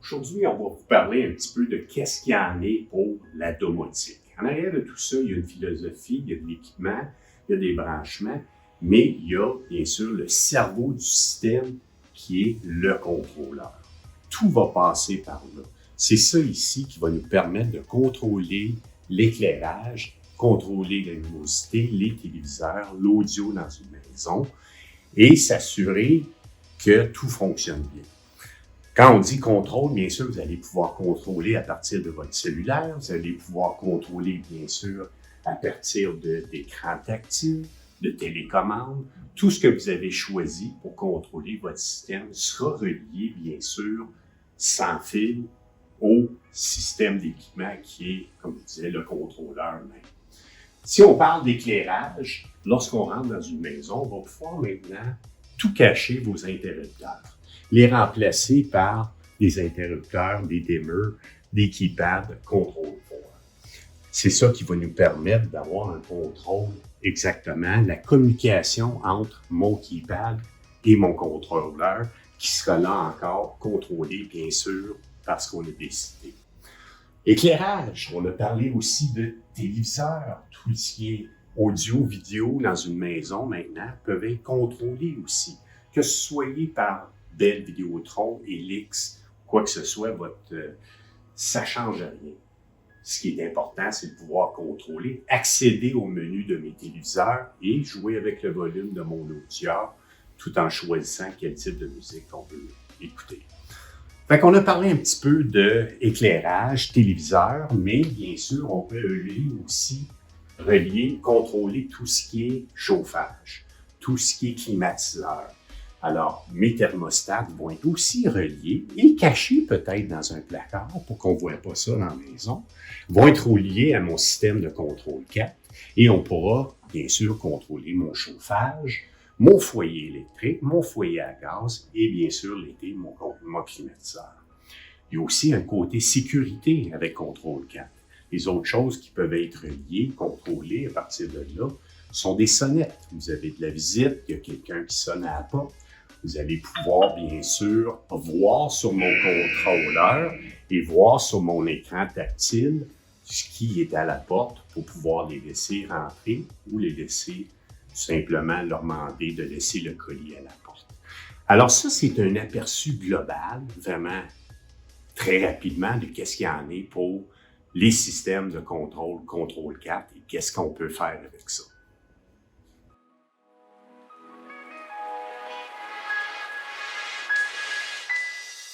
Aujourd'hui, on va vous parler un petit peu de qu'est-ce qu'il y en est pour la domotique. En arrière de tout ça, il y a une philosophie, il y a de l'équipement, il y a des branchements, mais il y a bien sûr le cerveau du système qui est le contrôleur. Tout va passer par là. C'est ça ici qui va nous permettre de contrôler l'éclairage, contrôler la luminosité, les téléviseurs, l'audio dans une maison et s'assurer que tout fonctionne bien. Quand on dit contrôle, bien sûr, vous allez pouvoir contrôler à partir de votre cellulaire, vous allez pouvoir contrôler, bien sûr, à partir d'écrans tactiles, de télécommandes. Tout ce que vous avez choisi pour contrôler votre système sera relié, bien sûr, sans fil au système d'équipement qui est, comme je disais, le contrôleur même. Si on parle d'éclairage, lorsqu'on rentre dans une maison, on va pouvoir maintenant tout cacher vos interrupteurs, les remplacer par des interrupteurs, des dimmers, des keypads, contrôle fort. C'est ça qui va nous permettre d'avoir un contrôle exactement, la communication entre mon keypad et mon contrôleur, qui sera là encore contrôlé, bien sûr, parce qu'on a décidé. Éclairage, on a parlé aussi de téléviseurs, tout ce qui est audio, vidéo dans une maison maintenant peuvent être contrôlés aussi. Que ce soit par Bell, Vidéotron, Helix, quoi que ce soit, ça ne change rien. Ce qui est important, c'est de pouvoir contrôler, accéder au menu de mes téléviseurs et jouer avec le volume de mon auditeur tout en choisissant quel type de musique on veut écouter. Fait qu'on a parlé un petit peu d'éclairage, téléviseur, mais bien sûr, on peut aussi contrôler tout ce qui est chauffage, tout ce qui est climatiseur. Alors, mes thermostats vont être aussi reliés et cachés peut-être dans un placard pour qu'on ne voit pas ça dans la maison, vont être reliés à mon système de contrôle 4 et on pourra bien sûr contrôler mon chauffage, mon foyer électrique, mon foyer à gaz et bien sûr l'été, mon climatiseur. Il y a aussi un côté sécurité avec contrôle 4. Les autres choses qui peuvent être liées, contrôlées à partir de là, sont des sonnettes. Vous avez de la visite, il y a quelqu'un qui sonne à la porte. Vous allez pouvoir, bien sûr, voir sur mon contrôleur et voir sur mon écran tactile ce qui est à la porte pour pouvoir les laisser rentrer ou les laisser simplement leur demander de laisser le colis à la porte. Alors ça, c'est un aperçu global, vraiment très rapidement, de qu'est-ce qu'il y en est pour les systèmes de contrôle 4 et qu'est-ce qu'on peut faire avec ça.